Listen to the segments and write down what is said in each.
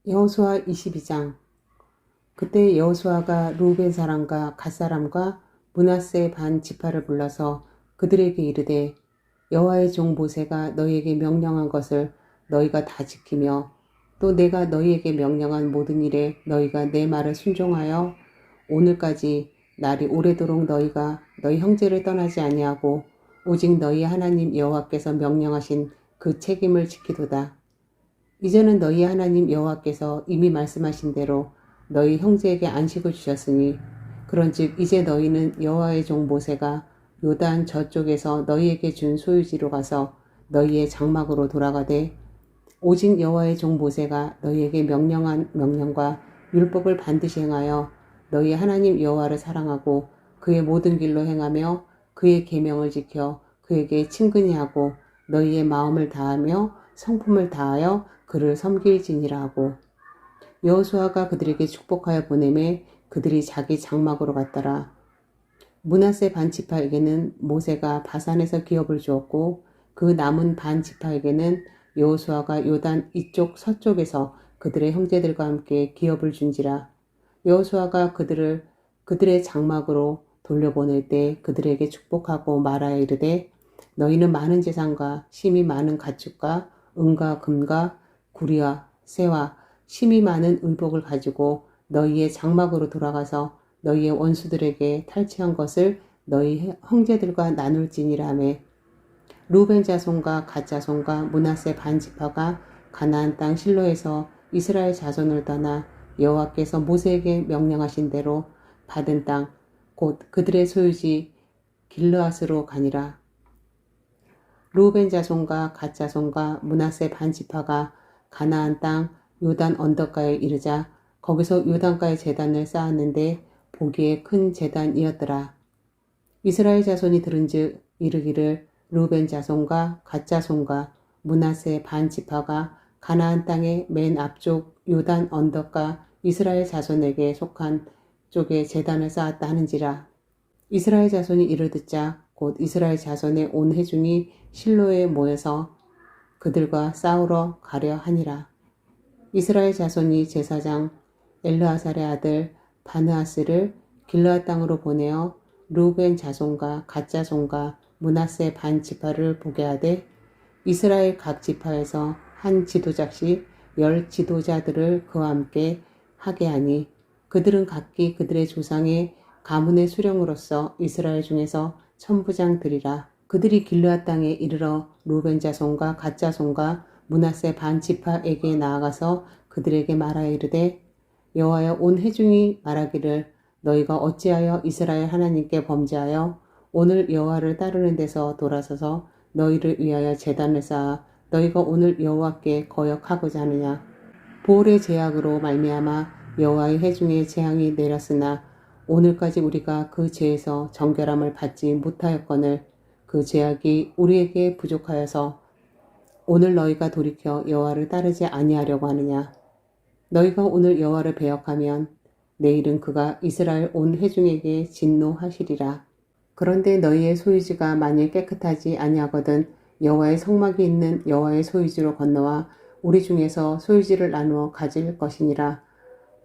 여호수아 22장. 그때 여호수아가 루벤 사람과 갓 사람과 므낫세 반 지파를 불러서 그들에게 이르되 여호와의 종 모세가 너희에게 명령한 것을 너희가 다 지키며 또 내가 너희에게 명령한 모든 일에 너희가 내 말을 순종하여 오늘까지 날이 오래도록 너희가 너희 형제를 떠나지 아니하고 오직 너희 하나님 여호와께서 명령하신 그 책임을 지키도다. 이제는 너희 하나님 여호와께서 이미 말씀하신 대로 너희 형제에게 안식을 주셨으니 그런즉 이제 너희는 여호와의 종 모세가 요단 저쪽에서 너희에게 준 소유지로 가서 너희의 장막으로 돌아가되 오직 여호와의 종 모세가 너희에게 명령한 명령과 율법을 반드시 행하여 너희 하나님 여호와를 사랑하고 그의 모든 길로 행하며 그의 계명을 지켜 그에게 친근히 하고 너희의 마음을 다하며 성품을 다하여 그를 섬길지니라 하고 여호수아가 그들에게 축복하여 보내매 그들이 자기 장막으로 갔더라. 므낫세 반 지파에게는 모세가 바산에서 기업을 주었고 그 남은 반 지파에게는 여호수아가 요단 이쪽 서쪽에서 그들의 형제들과 함께 기업을 준지라. 여호수아가 그들의 장막으로 돌려보낼 때 그들에게 축복하고 말하여 이르되 너희는 많은 재산과 심이 많은 가축과 은과 금과 구리와 새와 심이 많은 의복을 가지고 너희의 장막으로 돌아가서 너희의 원수들에게 탈취한 것을 너희 형제들과 나눌지니라 하매 루벤 자손과 갓 자손과 므낫세 반 지파가 가나안 땅 실로에서 이스라엘 자손을 떠나 여호와께서 모세에게 명령하신 대로 받은 땅 곧 그들의 소유지 길르앗으로 가니라. 루벤 자손과 갓 자손과 므낫세 반 지파가 가나안 땅 요단 언덕가에 이르자 거기서 요단가에 제단을 쌓았는데 보기에 큰 제단이었더라. 이스라엘 자손이 들은즉 이르기를 루벤 자손과 갓 자손과 므낫세 반 지파가 가나안 땅의 맨 앞쪽 요단 언덕가 이스라엘 자손에게 속한 쪽에 제단을 쌓았다 하는지라. 이스라엘 자손이 이를 듣자 곧 이스라엘 자손의 온 회중이 실로에 모여서 그들과 싸우러 가려 하니라. 이스라엘 자손이 제사장 엘르아살의 아들 바느하스를 길르앗 땅으로 보내어 루벤 자손과 갓 자손과 므낫세 반 지파를 보게 하되 이스라엘 각 지파에서 한 지도자씩 10 지도자들을 그와 함께 하게 하니 그들은 각기 그들의 조상의 가문의 수령으로서 이스라엘 중에서 천부장들이라. 그들이 길르앗 땅에 이르러 루벤 자손과 갓 자손과 므낫세 반 지파에게 나아가서 그들에게 말하여 이르되 여호와여 온 회중이 말하기를 너희가 어찌하여 이스라엘 하나님께 범죄하여 오늘 여호와를 따르는 데서 돌아서서 너희를 위하여 제단을 쌓아 너희가 오늘 여호와께 거역하고자 하느냐. 보홀의 제약으로 말미암아 여호와의 회중의 재앙이 내렸으나 오늘까지 우리가 그 죄에서 정결함을 받지 못하였거늘 그 제약이 우리에게 부족하여서 오늘 너희가 돌이켜 여호와를 따르지 아니하려고 하느냐. 너희가 오늘 여호와를 배역하면 내일은 그가 이스라엘 온 회중에게 진노하시리라. 그런데 너희의 소유지가 만일 깨끗하지 아니하거든 여호와의 성막이 있는 여호와의 소유지로 건너와 우리 중에서 소유지를 나누어 가질 것이니라.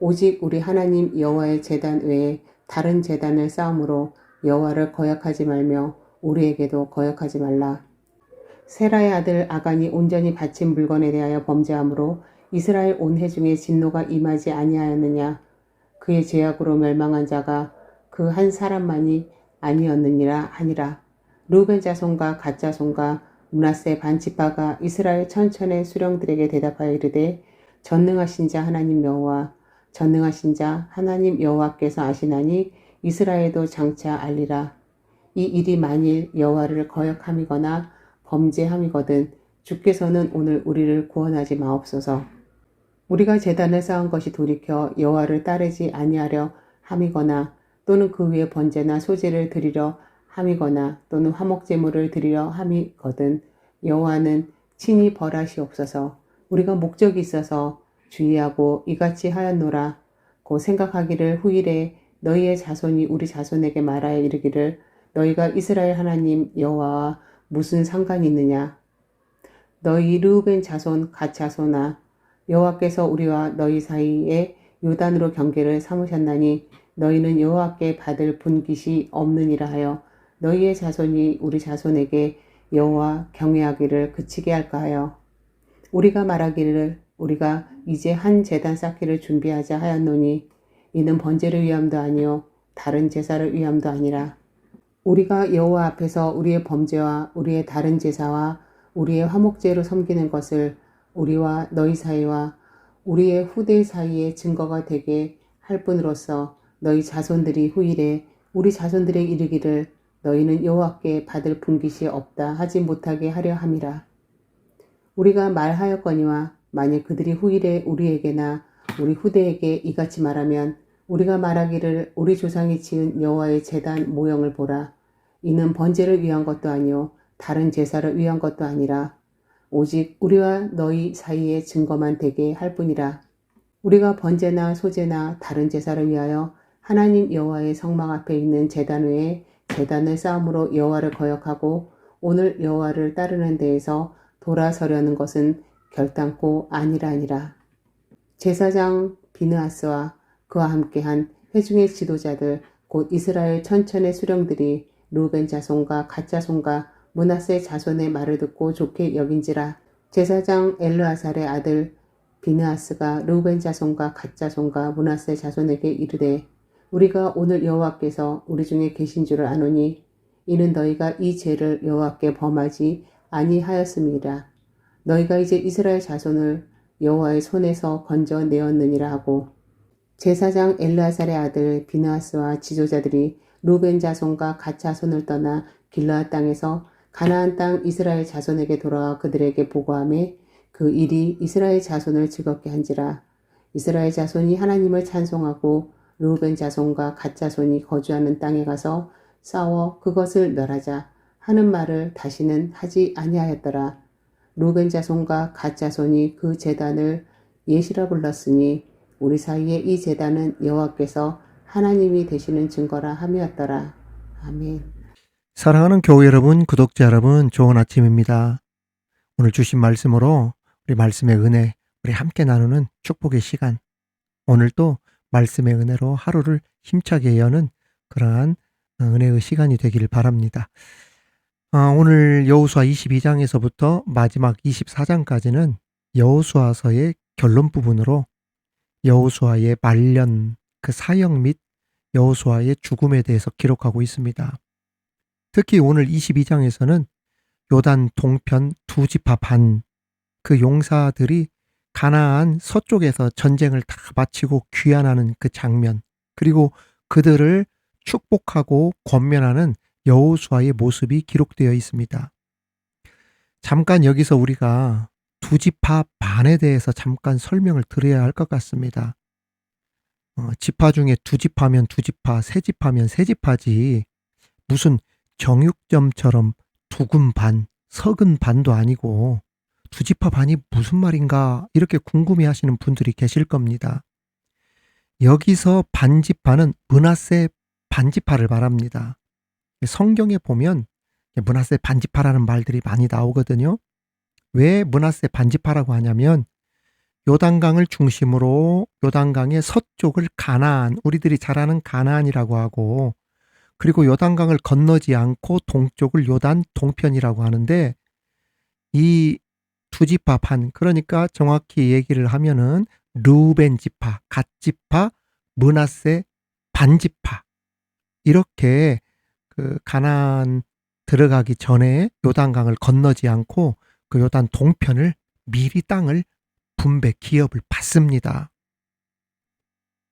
오직 우리 하나님 여호와의 제단 외에 다른 제단을 쌓음으로 여호와를 거역하지 말며 우리에게도 거역하지 말라. 세라의 아들 아간이 온전히 바친 물건에 대하여 범죄함으로 이스라엘 온 회중의 진노가 임하지 아니하였느냐. 그의 죄악으로 멸망한 자가 그 한 사람만이 아니었느니라 하니라. 루벤 자손과 갓 자손과 므낫세 반 지파가 이스라엘 천천의 수령들에게 대답하여 이르되 전능하신 자 하나님 여호와 전능하신 자 하나님 여호와께서 아시나니 이스라엘도 장차 알리라. 이 일이 만일 여호와를 거역함이거나 범죄함이거든 주께서는 오늘 우리를 구원하지 마옵소서. 우리가 제단을 쌓은 것이 돌이켜 여호와를 따르지 아니하려 함이거나 또는 그 위에 번제나 소제를 드리려 함이거나 또는 화목제물을 드리려 함이거든 여호와는 친히 벌하시옵소서. 우리가 목적이 있어서 주의하고 이같이 하였노라. 곧 생각하기를 후일에 너희의 자손이 우리 자손에게 말하여 이르기를 너희가 이스라엘 하나님 여호와와 무슨 상관이 있느냐. 너희 르우벤 자손 갓 자손아 여호와께서 우리와 너희 사이에 요단으로 경계를 삼으셨나니 너희는 여호와께 받을 분깃이 없느니라 하여 너희의 자손이 우리 자손에게 여호와 경외하기를 그치게 할까 하여 우리가 말하기를 우리가 이제 한 제단 쌓기를 준비하자 하였노니 이는 번제를 위함도 아니요 다른 제사를 위함도 아니라 우리가 여호와 앞에서 우리의 범죄와 우리의 다른 제사와 우리의 화목제로 섬기는 것을 우리와 너희 사이와 우리의 후대 사이에 증거가 되게 할 뿐으로써 너희 자손들이 후일에 우리 자손들에 이르기를 너희는 여호와께 받을 분깃이 없다 하지 못하게 하려 함이라. 우리가 말하였거니와 만일 그들이 후일에 우리에게나 우리 후대에게 이같이 말하면 우리가 말하기를 우리 조상이 지은 여호와의 제단 모형을 보라. 이는 번제를 위한 것도 아니요 다른 제사를 위한 것도 아니라 오직 우리와 너희 사이의 증거만 되게 할 뿐이라. 우리가 번제나 소제나 다른 제사를 위하여 하나님 여호와의 성막 앞에 있는 제단 외에 제단을 쌓음으로 여호와를 거역하고 오늘 여호와를 따르는 데에서 돌아서려는 것은 결단코 아니라. 제사장 비느하스와 그와 함께한 회중의 지도자들 곧 이스라엘 천천의 수령들이 루벤 자손과 갓 자손과 므낫세 자손의 말을 듣고 좋게 여긴지라. 제사장 엘르아살의 아들 비느하스가 루벤 자손과 갓 자손과 므낫세 자손에게 이르되 우리가 오늘 여호와께서 우리 중에 계신 줄을 아노니 이는 너희가 이 죄를 여호와께 범하지 아니하였음이라. 너희가 이제 이스라엘 자손을 여호와의 손에서 건져내었느니라 하고 제사장 엘르아살의 아들 비느하스와 지도자들이 루벤 자손과 갓 자손을 떠나 길르앗 땅에서 가나안 땅 이스라엘 자손에게 돌아와 그들에게 보고하매 그 일이 이스라엘 자손을 즐겁게 한지라. 이스라엘 자손이 하나님을 찬송하고 루벤 자손과 갓 자손이 거주하는 땅에 가서 싸워 그것을 멸하자 하는 말을 다시는 하지 아니하였더라. 루벤 자손과 갓 자손이 그 제단을 예시라 불렀으니 우리 사이에 이 제단은 여호와께서 하나님이 되시는 증거라 함이었더라. 아멘. 사랑하는 교회 여러분, 구독자 여러분, 좋은 아침입니다. 오늘 주신 말씀으로 우리 말씀의 은혜, 우리 함께 나누는 축복의 시간, 오늘도 말씀의 은혜로 하루를 힘차게 여는 그러한 은혜의 시간이 되기를 바랍니다. 오늘 여호수아 22장에서부터 마지막 24장까지는 여호수아서의 결론 부분으로 여호수아의 말년, 그 사역 및 여호수아의 죽음에 대해서 기록하고 있습니다. 특히 오늘 22장에서는 요단 동편 두 지파 반, 그 용사들이 가나안 서쪽에서 전쟁을 다 마치고 귀환하는 그 장면, 그리고 그들을 축복하고 권면하는 여호수아의 모습이 기록되어 있습니다. 잠깐 여기서 우리가 두 지파 반에 대해서 잠깐 설명을 드려야 할 것 같습니다. 지파 중에 두 지파면 두 지파, 세 지파면 세 지파지 무슨 정육점처럼 두근 반, 석은 반도 아니고 두 지파 반이 무슨 말인가 이렇게 궁금해 하시는 분들이 계실 겁니다. 여기서 반지파는 므낫세 반지파를 말합니다. 성경에 보면 므낫세 반지파라는 말들이 많이 나오거든요. 왜 므낫세 반지파라고 하냐면 요단강을 중심으로 요단강의 서쪽을 가나안, 우리들이 잘 아는 가나안이라고 하고, 그리고 요단강을 건너지 않고 동쪽을 요단 동편이라고 하는데, 이 두 지파 반, 그러니까 정확히 얘기를 하면은 르우벤 지파, 갓 지파, 므낫세 반지파, 이렇게 그 가나안 들어가기 전에 요단강을 건너지 않고 그 요단 동편을 미리 땅을 분배 기업을 받습니다.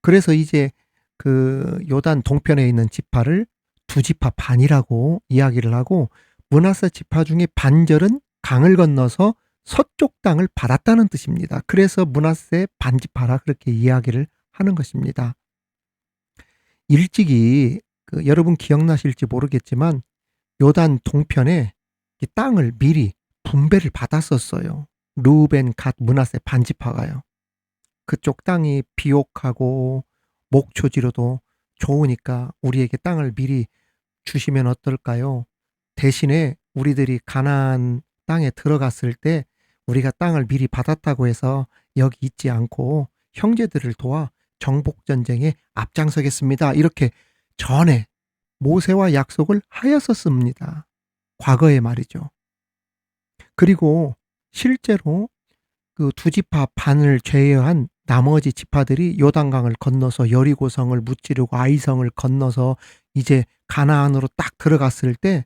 그래서 이제 그 요단 동편에 있는 지파를 두 지파 반이라고 이야기를 하고, 므낫세 지파 중에 반절은 강을 건너서 서쪽 땅을 받았다는 뜻입니다. 그래서 므낫세 반지파라 그렇게 이야기를 하는 것입니다. 일찍이 여러분 기억나실지 모르겠지만 요단 동편에 이 땅을 미리 분배를 받았었어요. 르우벤, 갓, 므낫세 반지파가요. 그쪽 땅이 비옥하고 목초지로도 좋으니까 우리에게 땅을 미리 주시면 어떨까요? 대신에 우리들이 가나안 땅에 들어갔을 때 우리가 땅을 미리 받았다고 해서 여기 있지 않고 형제들을 도와 정복전쟁에 앞장서겠습니다. 이렇게 전에 모세와 약속을 하였었습니다. 과거의 말이죠. 그리고 실제로 그 두 지파 반을 제외한 나머지 지파들이 요단강을 건너서 여리고성을 무찌르고 아이성을 건너서 이제 가나안으로 딱 들어갔을 때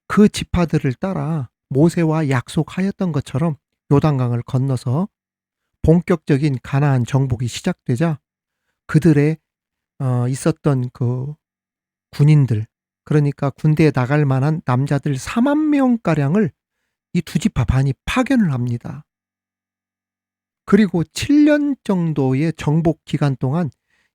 그 지파들을 따라 모세와 약속하였던 것처럼 요단강을 건너서 본격적인 가나안 정복이 시작되자 그들의 있었던 그 군인들, 그러니까 군대에 나갈 만한 남자들 4만 명가량을 이 두 지파 반이 파견을 합니다. 그리고 7년 정도의 정복 기간 동안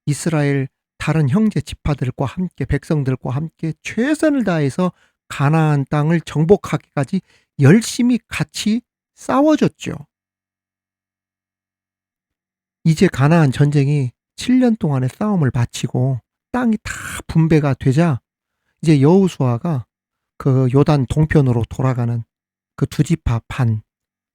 이스라엘 다른 형제 지파들과 함께 백성들과 함께 최선을 다해서 가나안 땅을 정복하기까지 열심히 같이 싸워줬죠. 이제 가나안 전쟁이 7년 동안의 싸움을 마치고 땅이 다 분배가 되자 이제 여호수아가 그 요단 동편으로 돌아가는 그 두 지파 반,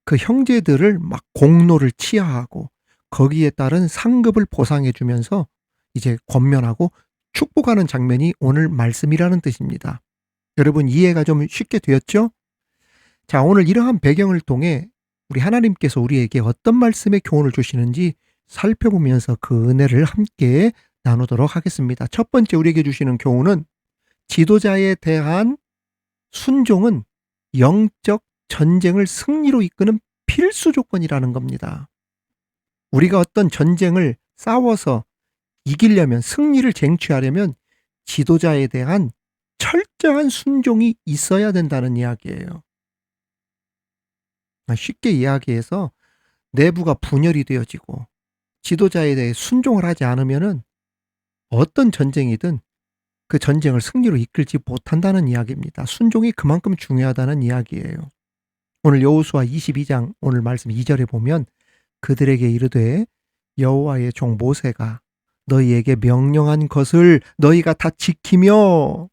그 형제들을 막 공로를 치하하고 거기에 따른 상급을 보상해 주면서 이제 권면하고 축복하는 장면이 오늘 말씀이라는 뜻입니다. 여러분 이해가 좀 쉽게 되었죠? 자, 오늘 이러한 배경을 통해 우리 하나님께서 우리에게 어떤 말씀의 교훈을 주시는지 살펴보면서 그 은혜를 함께 나누도록 하겠습니다. 첫 번째 우리에게 주시는 교훈은 지도자에 대한 순종은 영적 전쟁을 승리로 이끄는 필수 조건이라는 겁니다. 우리가 어떤 전쟁을 싸워서 이기려면, 승리를 쟁취하려면 지도자에 대한 철저한 순종이 있어야 된다는 이야기예요. 쉽게 이야기해서 내부가 분열이 되어지고 지도자에 대해 순종을 하지 않으면은 어떤 전쟁이든 그 전쟁을 승리로 이끌지 못한다는 이야기입니다. 순종이 그만큼 중요하다는 이야기예요. 오늘 여호수아 22장 오늘 말씀 2절에 보면 그들에게 이르되 여호와의 종 모세가 너희에게 명령한 것을 너희가 다 지키며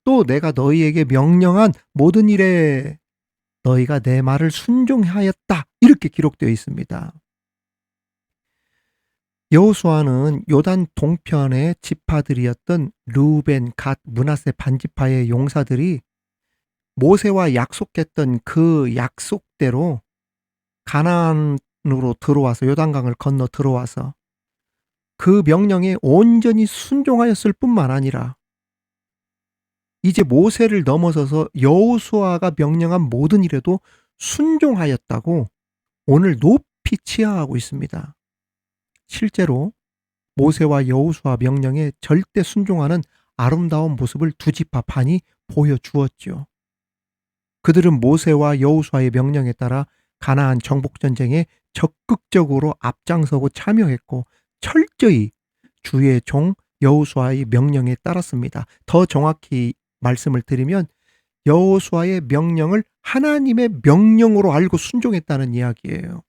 또 내가 너희에게 명령한 모든 일에 너희가 내 말을 순종하였다. 이렇게 기록되어 있습니다. 여호수아는 요단 동편의 지파들이었던 르우벤, 갓, 므낫세 반지파의 용사들이 모세와 약속했던 그 약속대로 가나안으로 들어와서 요단강을 건너 들어와서 그 명령에 온전히 순종하였을 뿐만 아니라 이제 모세를 넘어서서 여호수아가 명령한 모든 일에도 순종하였다고 오늘 높이 치하하고 있습니다. 실제로 모세와 여호수아 명령에 절대 순종하는 아름다운 모습을 두 지파 반이 보여주었죠. 그들은 모세와 여호수아의 명령에 따라 가나안 정복전쟁에 적극적으로 앞장서고 참여했고 철저히 주의 종 여호수아의 명령에 따랐습니다. 더 정확히 말씀을 드리면 여호수아의 명령을 하나님의 명령으로 알고 순종했다는 이야기예요.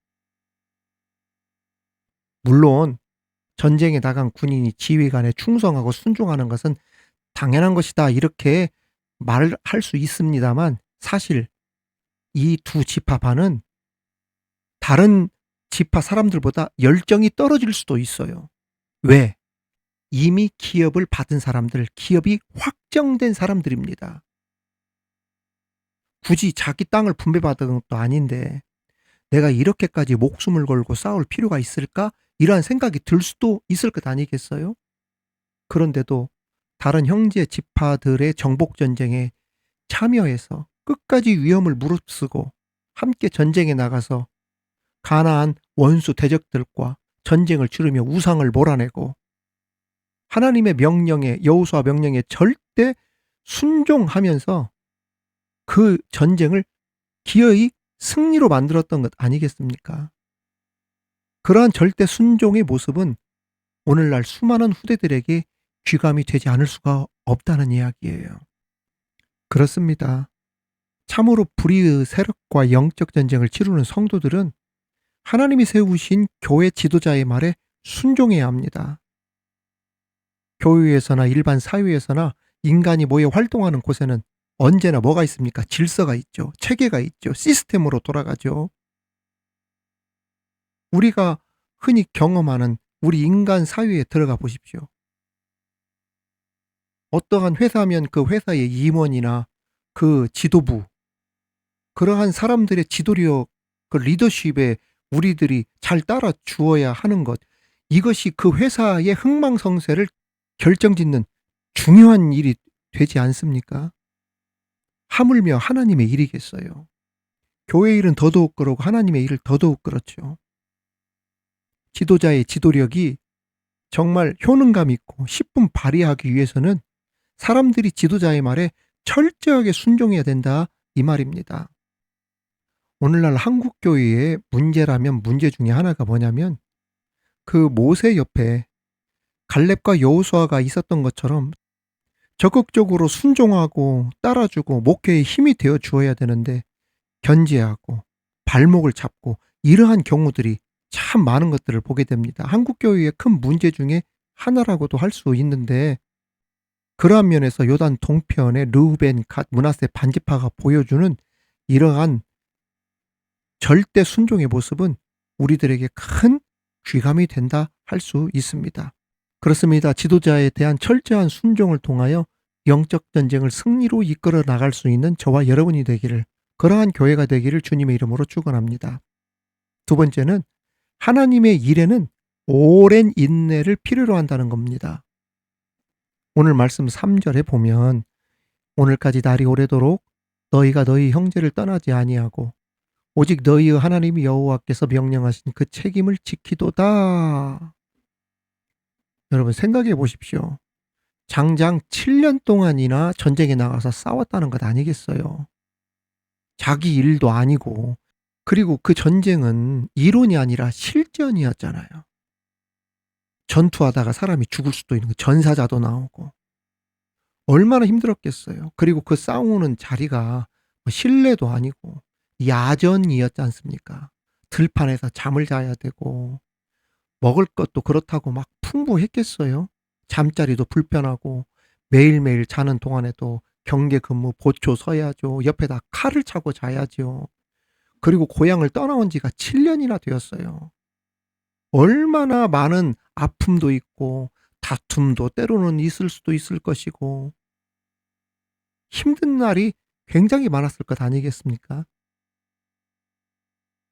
물론 전쟁에 나간 군인이 지휘관에 충성하고 순종하는 것은 당연한 것이다 이렇게 말을 할 수 있습니다만 사실 이 두 지파 반은 다른 지파 사람들보다 열정이 떨어질 수도 있어요. 왜? 이미 기업을 받은 사람들, 기업이 확정된 사람들입니다. 굳이 자기 땅을 분배받은 것도 아닌데 내가 이렇게까지 목숨을 걸고 싸울 필요가 있을까? 이러한 생각이 들 수도 있을 것 아니겠어요? 그런데도 다른 형제 지파들의 정복전쟁에 참여해서 끝까지 위험을 무릅쓰고 함께 전쟁에 나가서 가나안 원수 대적들과 전쟁을 치르며 우상을 몰아내고 하나님의 명령에 여호수아 명령에 절대 순종하면서 그 전쟁을 기어이 승리로 만들었던 것 아니겠습니까? 그러한 절대 순종의 모습은 오늘날 수많은 후대들에게 귀감이 되지 않을 수가 없다는 이야기예요. 그렇습니다. 참으로 불의의 세력과 영적 전쟁을 치르는 성도들은 하나님이 세우신 교회 지도자의 말에 순종해야 합니다. 교회에서나 일반 사회에서나 인간이 모여 활동하는 곳에는 언제나 뭐가 있습니까? 질서가 있죠. 체계가 있죠. 시스템으로 돌아가죠. 우리가 흔히 경험하는 우리 인간 사회에 들어가 보십시오. 어떠한 회사면 그 회사의 임원이나 그 지도부, 그러한 사람들의 지도력, 그 리더십에 우리들이 잘 따라 주어야 하는 것, 이것이 그 회사의 흥망성쇠를 결정짓는 중요한 일이 되지 않습니까? 하물며 하나님의 일이겠어요. 교회 일은 더더욱 그러고 하나님의 일을 더더욱 그렇죠. 지도자의 지도력이 정말 효능감 있고 십분 발휘하기 위해서는 사람들이 지도자의 말에 철저하게 순종해야 된다, 이 말입니다. 오늘날 한국교회의 문제라면 문제 중에 하나가 뭐냐면, 그 모세 옆에 갈렙과 여호수아가 있었던 것처럼 적극적으로 순종하고 따라주고 목회에 힘이 되어 주어야 되는데, 견제하고 발목을 잡고 이러한 경우들이 참 많은 것들을 보게 됩니다. 한국교회의 큰 문제 중에 하나라고도 할 수 있는데, 그러한 면에서 요단 동편의 르우벤, 갓, 므낫세 반지파가 보여주는 이러한 절대 순종의 모습은 우리들에게 큰 귀감이 된다 할 수 있습니다. 그렇습니다. 지도자에 대한 철저한 순종을 통하여 영적 전쟁을 승리로 이끌어 나갈 수 있는 저와 여러분이 되기를, 그러한 교회가 되기를 주님의 이름으로 축원합니다. 두 번째는 하나님의 일에는 오랜 인내를 필요로 한다는 겁니다. 오늘 말씀 3절에 보면, 오늘까지 날이 오래도록 너희가 너희 형제를 떠나지 아니하고 오직 너희의 하나님 여호와께서 명령하신 그 책임을 지키도다. 여러분 생각해 보십시오. 장장 7년 동안이나 전쟁에 나가서 싸웠다는 것 아니겠어요? 자기 일도 아니고, 그리고 그 전쟁은 이론이 아니라 실전이었잖아요. 전투하다가 사람이 죽을 수도 있는 거, 전사자도 나오고 얼마나 힘들었겠어요. 그리고 그 싸우는 자리가 실내도 아니고 야전이었지 않습니까? 들판에서 잠을 자야 되고 먹을 것도 그렇다고 막 풍부했겠어요? 잠자리도 불편하고 매일매일 자는 동안에도 경계 근무 보초 서야죠. 옆에다 칼을 차고 자야죠. 그리고 고향을 떠나온 지가 7년이나 되었어요. 얼마나 많은 아픔도 있고 다툼도 때로는 있을 수도 있을 것이고 힘든 날이 굉장히 많았을 것 아니겠습니까?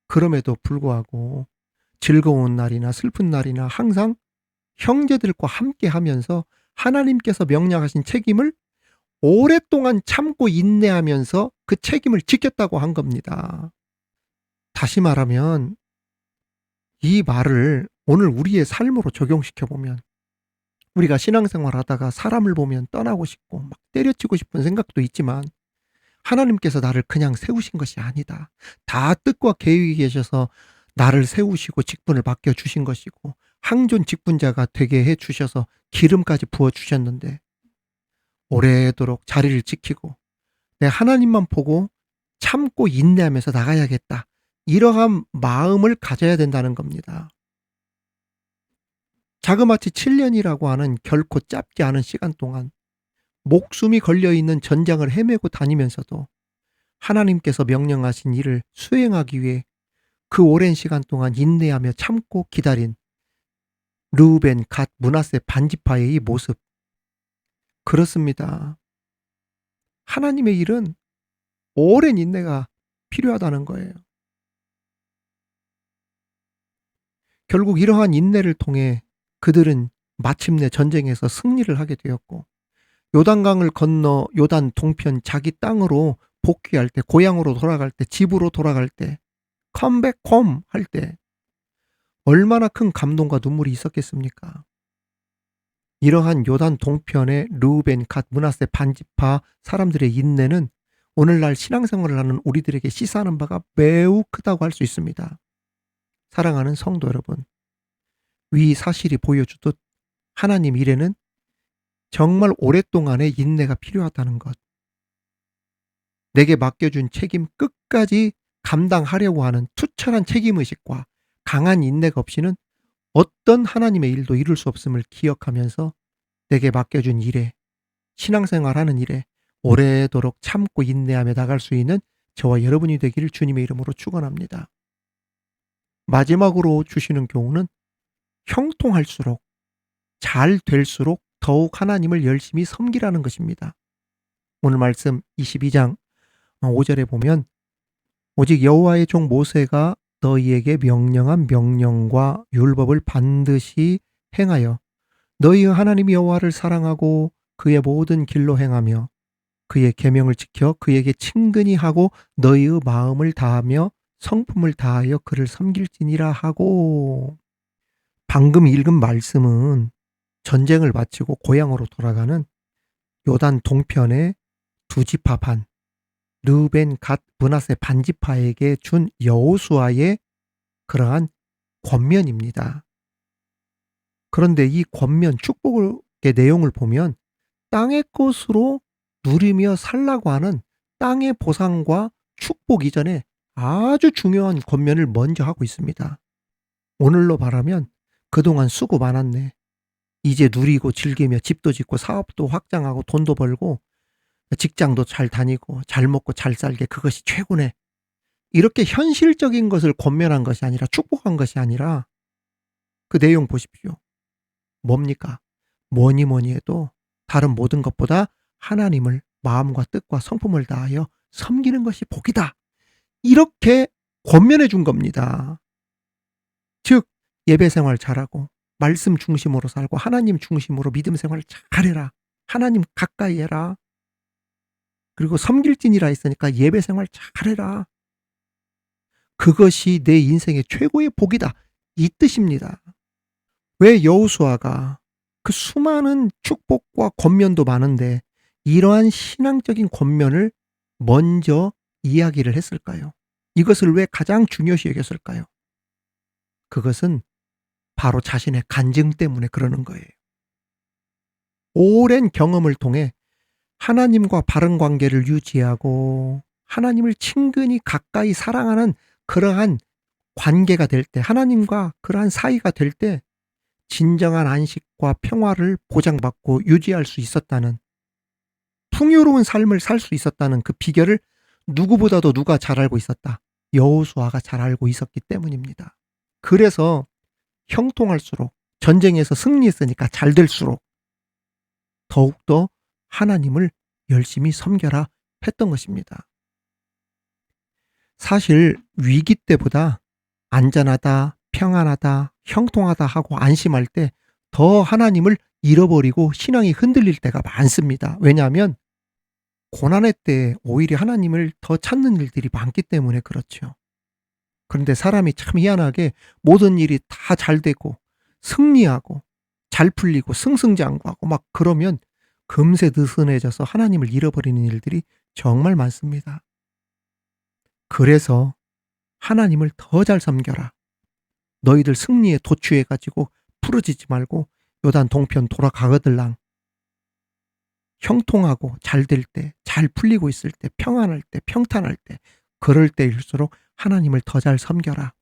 그럼에도 불구하고 즐거운 날이나 슬픈 날이나 항상 형제들과 함께 하면서 하나님께서 명령하신 책임을 오랫동안 참고 인내하면서 그 책임을 지켰다고 한 겁니다. 다시 말하면 이 말을 오늘 우리의 삶으로 적용시켜 보면, 우리가 신앙생활 하다가 사람을 보면 떠나고 싶고 막 때려치고 싶은 생각도 있지만, 하나님께서 나를 그냥 세우신 것이 아니다. 다 뜻과 계획이 계셔서 나를 세우시고 직분을 맡겨 주신 것이고 항존 직분자가 되게 해 주셔서 기름까지 부어 주셨는데, 오래도록 자리를 지키고 내 하나님만 보고 참고 인내하면서 나가야겠다, 이러한 마음을 가져야 된다는 겁니다. 자그마치 7년이라고 하는 결코 짧지 않은 시간 동안 목숨이 걸려있는 전장을 헤매고 다니면서도 하나님께서 명령하신 일을 수행하기 위해 그 오랜 시간 동안 인내하며 참고 기다린 르우벤, 갓, 므낫세 반지파의 이 모습, 그렇습니다. 하나님의 일은 오랜 인내가 필요하다는 거예요. 결국 이러한 인내를 통해 그들은 마침내 전쟁에서 승리를 하게 되었고, 요단강을 건너 요단 동편 자기 땅으로 복귀할 때, 고향으로 돌아갈 때, 집으로 돌아갈 때, 컴백 홈 할 때 얼마나 큰 감동과 눈물이 있었겠습니까? 이러한 요단 동편의 르우벤, 갓, 므낫세 반지파 사람들의 인내는 오늘날 신앙생활을 하는 우리들에게 시사하는 바가 매우 크다고 할 수 있습니다. 사랑하는 성도 여러분, 위 사실이 보여주듯 하나님 일에는 정말 오랫동안의 인내가 필요하다는 것, 내게 맡겨준 책임 끝까지 감당하려고 하는 투철한 책임의식과 강한 인내가 없이는 어떤 하나님의 일도 이룰 수 없음을 기억하면서 내게 맡겨준 일에, 신앙생활하는 일에 오래도록 참고 인내하며 나갈 수 있는 저와 여러분이 되기를 주님의 이름으로 축원합니다. 마지막으로 주시는 교훈은 형통할수록, 잘 될수록 더욱 하나님을 열심히 섬기라는 것입니다. 오늘 말씀 22장 5절에 보면 오직 여호와의 종 모세가 너희에게 명령한 명령과 율법을 반드시 행하여 너희의 하나님 여호와를 사랑하고 그의 모든 길로 행하며 그의 계명을 지켜 그에게 친근히 하고 너희의 마음을 다하며 성품을 다하여 그를 섬길지니라 하고. 방금 읽은 말씀은 전쟁을 마치고 고향으로 돌아가는 요단 동편의 두 지파 반, 르벤, 갓, 므낫세 반지파에게 준 여호수아의 그러한 권면입니다. 그런데 이 권면, 축복의 내용을 보면 땅의 것으로 누리며 살라고 하는 땅의 보상과 축복 이전에 아주 중요한 권면을 먼저 하고 있습니다. 오늘로 말하면 그동안 수고 많았네. 이제 누리고 즐기며 집도 짓고 사업도 확장하고 돈도 벌고 직장도 잘 다니고 잘 먹고 잘 살게, 그것이 최고네. 이렇게 현실적인 것을 권면한 것이 아니라, 축복한 것이 아니라 그 내용 보십시오. 뭡니까? 뭐니 뭐니 해도 다른 모든 것보다 하나님을 마음과 뜻과 성품을 다하여 섬기는 것이 복이다. 이렇게 권면해 준 겁니다. 즉 예배 생활 잘하고 말씀 중심으로 살고 하나님 중심으로 믿음 생활을 잘해라. 하나님 가까이 해라. 그리고 섬길지니라 했으니까 예배 생활 잘해라. 그것이 내 인생의 최고의 복이다. 이 뜻입니다. 왜 여호수아가 그 수많은 축복과 권면도 많은데 이러한 신앙적인 권면을 먼저 이야기를 했을까요? 이것을 왜 가장 중요시 여겼을까요? 그것은 바로 자신의 간증 때문에 그러는 거예요. 오랜 경험을 통해 하나님과 바른 관계를 유지하고 하나님을 친근히 가까이 사랑하는 그러한 관계가 될 때, 하나님과 그러한 사이가 될 때 진정한 안식과 평화를 보장받고 유지할 수 있었다는, 풍요로운 삶을 살 수 있었다는 그 비결을 누구보다도 누가 잘 알고 있었다? 여호수아가 잘 알고 있었기 때문입니다. 그래서 형통할수록, 전쟁에서 승리했으니까 잘 될수록 더욱더 하나님을 열심히 섬겨라 했던 것입니다. 사실 위기 때보다 안전하다, 평안하다, 형통하다 하고 안심할 때 더 하나님을 잃어버리고 신앙이 흔들릴 때가 많습니다. 왜냐하면 고난의 때 오히려 하나님을 더 찾는 일들이 많기 때문에 그렇죠. 그런데 사람이 참 희한하게 모든 일이 다 잘 되고 승리하고 잘 풀리고 승승장구하고 막 그러면 금세 느슨해져서 하나님을 잃어버리는 일들이 정말 많습니다. 그래서 하나님을 더 잘 섬겨라. 너희들 승리에 도취해가지고 풀어지지 말고 요단 동편 돌아가거들랑. 형통하고 잘 될 때, 잘 풀리고 있을 때, 평안할 때, 평탄할 때, 그럴 때일수록 하나님을 더 잘 섬겨라.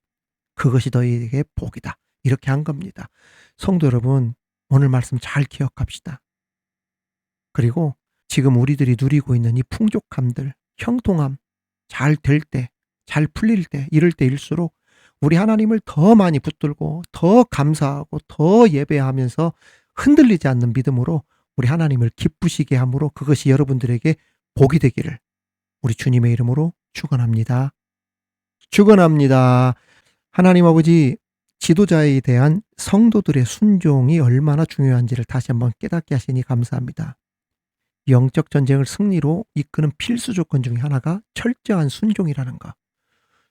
그것이 너희에게 복이다. 이렇게 한 겁니다. 성도 여러분, 오늘 말씀 잘 기억합시다. 그리고 지금 우리들이 누리고 있는 이 풍족함들, 형통함, 잘 될 때, 잘 풀릴 때, 이럴 때일수록 우리 하나님을 더 많이 붙들고 더 감사하고 더 예배하면서 흔들리지 않는 믿음으로 우리 하나님을 기쁘시게 함으로 그것이 여러분들에게 복이 되기를 우리 주님의 이름으로 축원합니다. 축원합니다. 하나님 아버지, 지도자에 대한 성도들의 순종이 얼마나 중요한지를 다시 한번 깨닫게 하시니 감사합니다. 영적 전쟁을 승리로 이끄는 필수 조건 중에 하나가 철저한 순종이라는 것.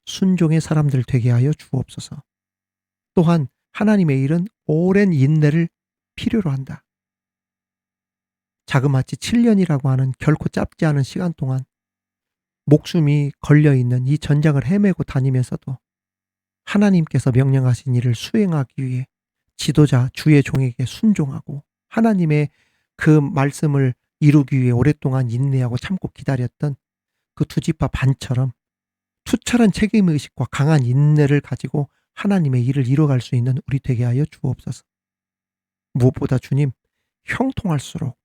순종의 사람들 되게 하여 주옵소서. 또한 하나님의 일은 오랜 인내를 필요로 한다. 자그마치 7년이라고 하는 결코 짧지 않은 시간 동안 목숨이 걸려있는 이 전장을 헤매고 다니면서도 하나님께서 명령하신 일을 수행하기 위해 지도자 주의 종에게 순종하고 하나님의 그 말씀을 이루기 위해 오랫동안 인내하고 참고 기다렸던 그 두 지파 반처럼 투철한 책임의식과 강한 인내를 가지고 하나님의 일을 이뤄갈 수 있는 우리 되게 하여 주옵소서. 무엇보다 주님, 형통할수록,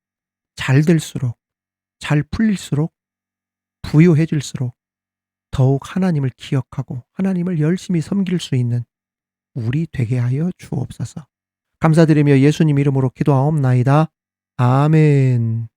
잘 될수록, 잘 풀릴수록, 부유해질수록 더욱 하나님을 기억하고 하나님을 열심히 섬길 수 있는 우리 되게 하여 주옵소서. 감사드리며 예수님 이름으로 기도하옵나이다. 아멘.